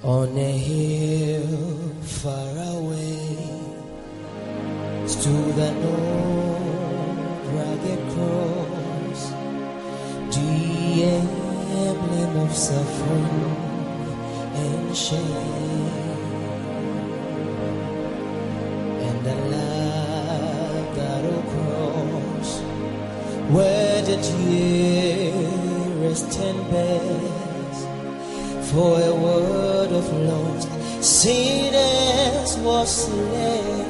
On a hill far away stood an old rugged cross, the emblem of suffering and shame, and the love that cross where the dearest and best, for a word of lost sinners was slain.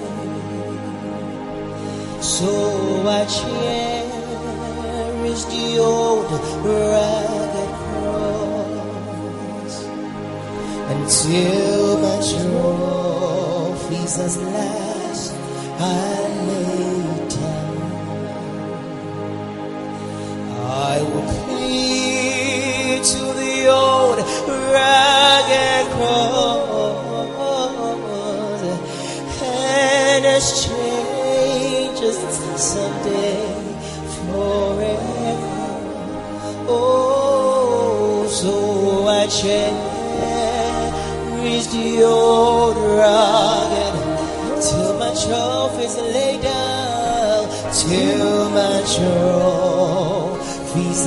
So I cherish the old rugged cross until my trophies at last I lay down. I will cling to the old rugged cross and exchange someday forever. Oh, so I cherish the old rugged till my trophies lay down, till my trophies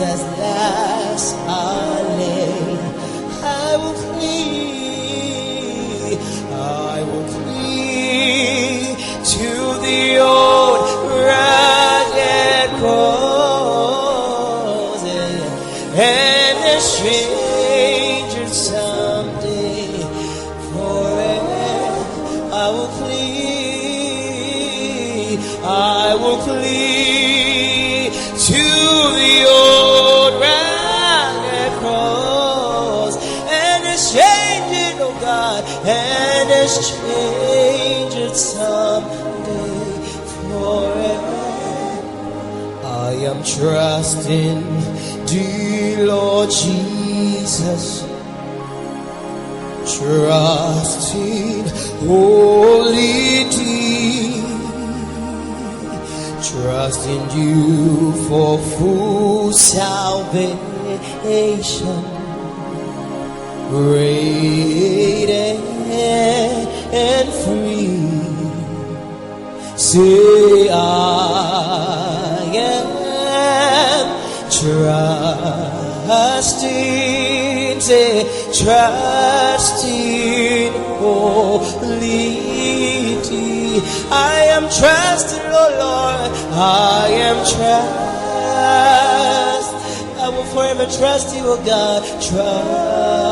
at last I lay. I will cling to the old rugged cross and a stranger someday forever. I will cling to the old rugged cross and exchange it, oh God, and exchange it someday forever. I am trusting the Lord Jesus, trusting holy deed, trusting you for full salvation, great and free. Say I am trusting, say trusting holy deed. I am trusting, oh Lord, I am trust. I will forever trust you, oh God, trust.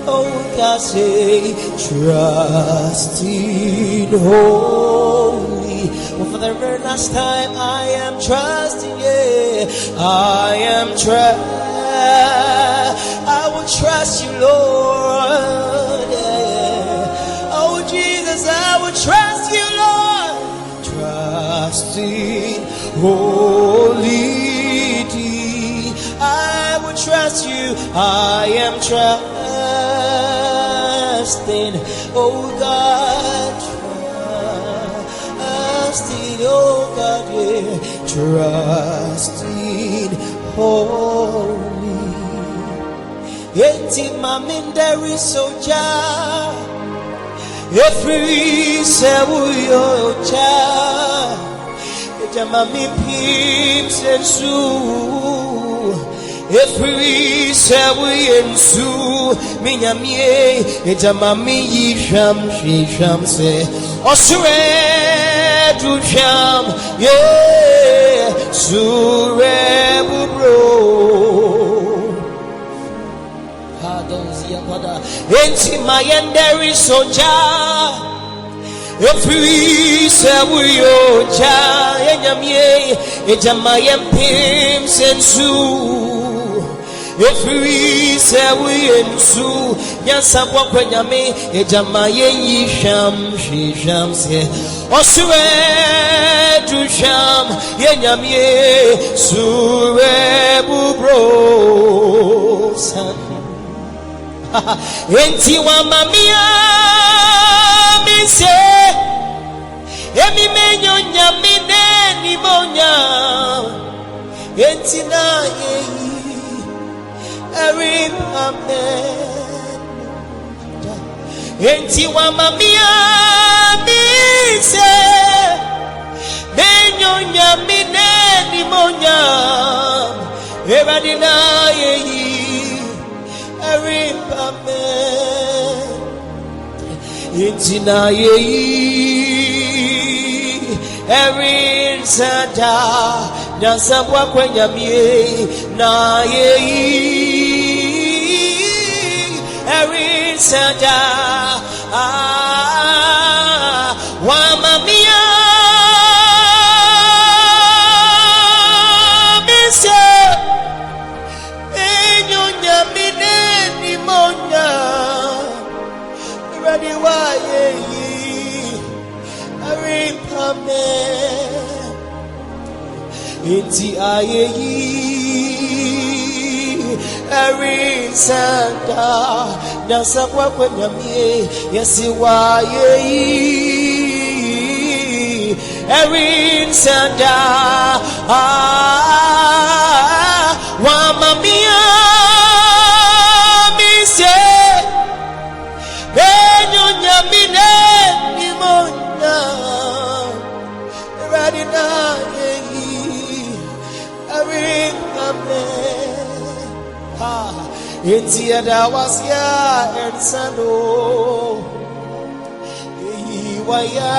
Oh God, say trusting holy. Well, for the very last time, I am trusting, yeah, I am trust. I will trust you, Lord, yeah. Oh Jesus, I will trust you, Lord, trusting holy deed. I will trust you, I am trusting, oh God, trusting, oh God, yeah, trusting holy. Eti mamindari soja, every sewu cha, eti mami pims and su, every sewu ensu, minyamie, eti mami yisham shisham se, osure du sham, yeah, sure bubro. Enti mayenderi soja, efri sewu cha, enyamie, ejamayem pim sensu, efri sewu ensu, nyansabwa kwenyame, ejamaye yisham shisham se, osure du sham, enyamie, sure bubro san. Enti wa mamia mise emi menyo nyamine ni monya enti na ye every amen enti wa mamia mise menyonya mineni monya eradina yeyi eripame enti na yeyi erin sanda nasabwa kwenyamie na yeyi erin sanda wa mamia mise enyonya mineni monya ready wa yeyi aripame enti ayeyi erin sanda nasabwa kwenyamie yesiwa yeyi erin sanda wa mamia mise enyonya mineni monya radina yeyi erin ame enti adawasia ensano waya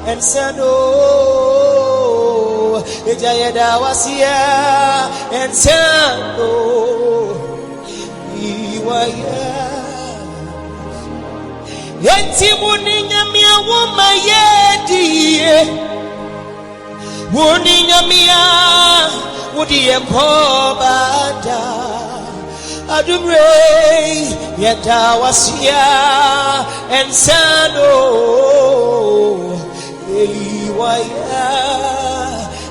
ensano ejayada wasia ensano waya enti muninyamia woma yedie muninyamia wudie kobada adumre yada wasia ensano waya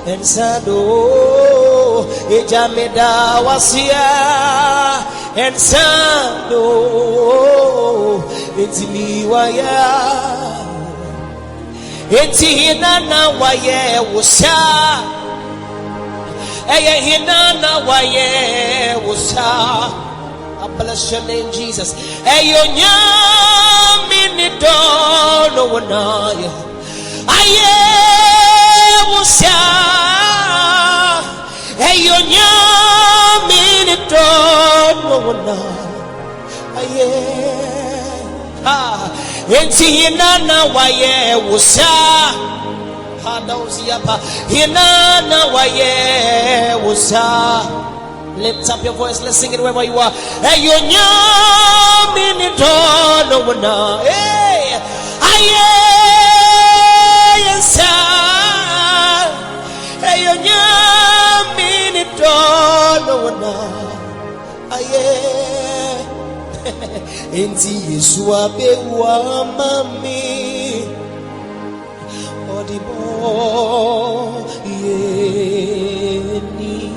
ensano ejameda wasia ensano etili waya eti hinana waye wusa eye hinana waye wusa. I bless your name, Jesus. Eyo nyami ni dono wanaya aye wusa eyo nyami ni dono wanaya aye enti hinana waye wusa hadauziapa hinana waye wusa. Lift up your voice, let's sing it wherever you are. Eyo nyami ni dono wana aye yensa eyo nyami ni dono wana aye enti Yesu abewa mami odibo yeni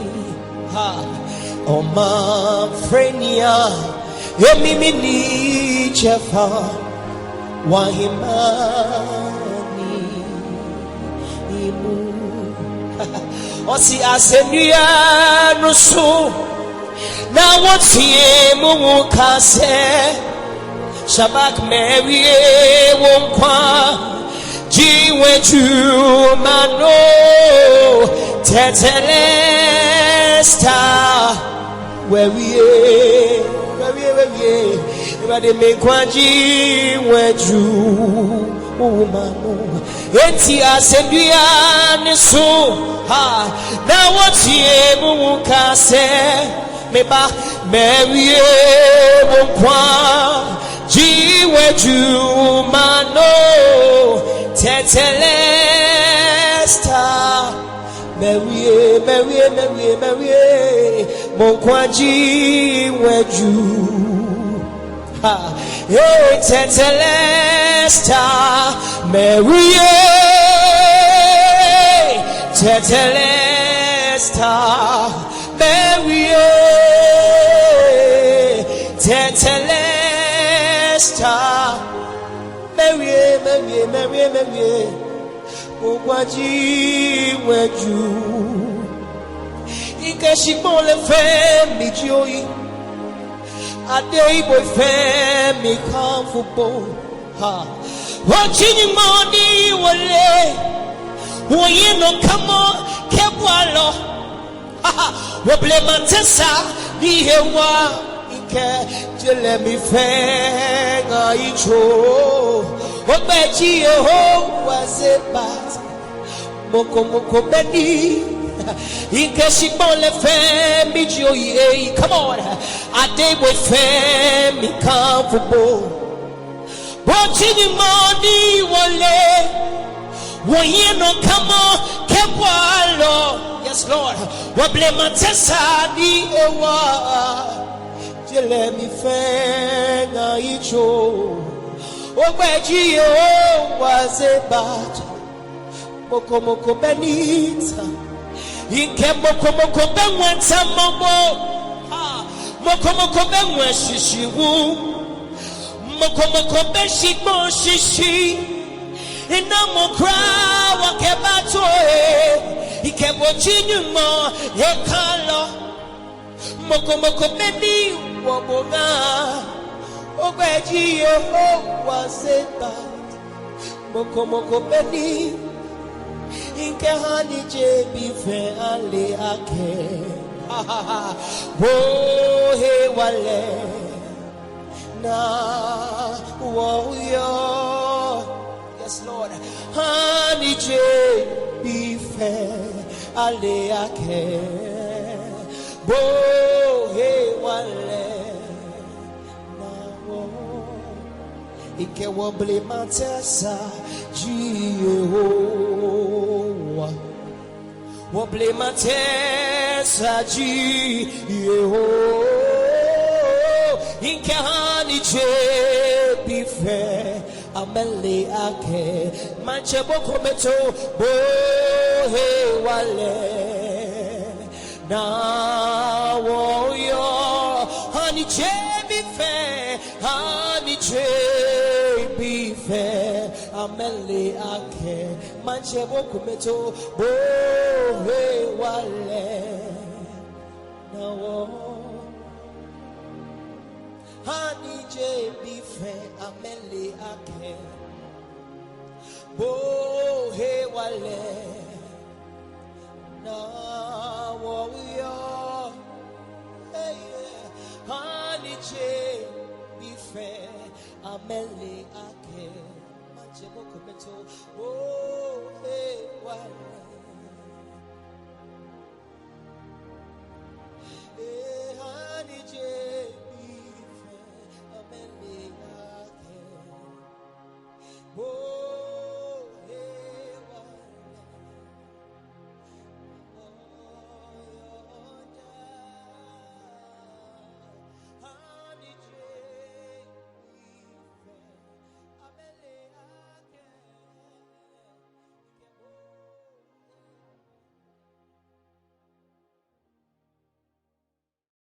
Oma frenia yemimi ni chefa wahimani imu osi asenuya nusu na wotie mu kase Shabak Mary wonkwa jiwe jumano tetelesta where we everybody make one jiwe jumano enti asenduya nisu ha na wotie mu kase meba Mary wonkwa jiwe jumano tetelesta Mary monkwa jiwe ju ha tetelesta Mary tetelesta Mary tetelesta Mary monkwa jiwe ju ikeshimole femi joyi a day boy me comfortable. Ha. Watching you money wale. When you no come on, kebwalo. Ha ha. Woble tessa di hewa. Ike jele mi fenga icho. Obeji ho was it bad. Moko beni. Ike shikbon le femi joye. Come on. A day boy me comfortable. Watching you money wale. When you no come on, kebwalo. Yes, Lord. Wable matesa di ewa. Jele mi fenga icho. Obeji o was a bat. Moko benita. Inke moko benwenta mobo. Moko benwe shishiwu. Moko benshikmo shishi. Ina mokra wakebato ikebo chinyumo ekalo moko beni wobonga ogbeji yo waseba moko beni inke hani jebi fe ale ake wo he wale na wo yo. Yes, Lord. Honey J be fair, aleake. Bo he wale na wo. Ike woble matesa Jehovah. Woble matesa Jehovah. Ike honey J be fair. Amele ake manchebo kometo bo he wale na wo yo honey jebi fe amele ake manchebo kometo bo he wale na wo honey jebi fe amele ake bo he wale na wo yo hey honey jebi fe amele ake manchebo kometo bo he wale.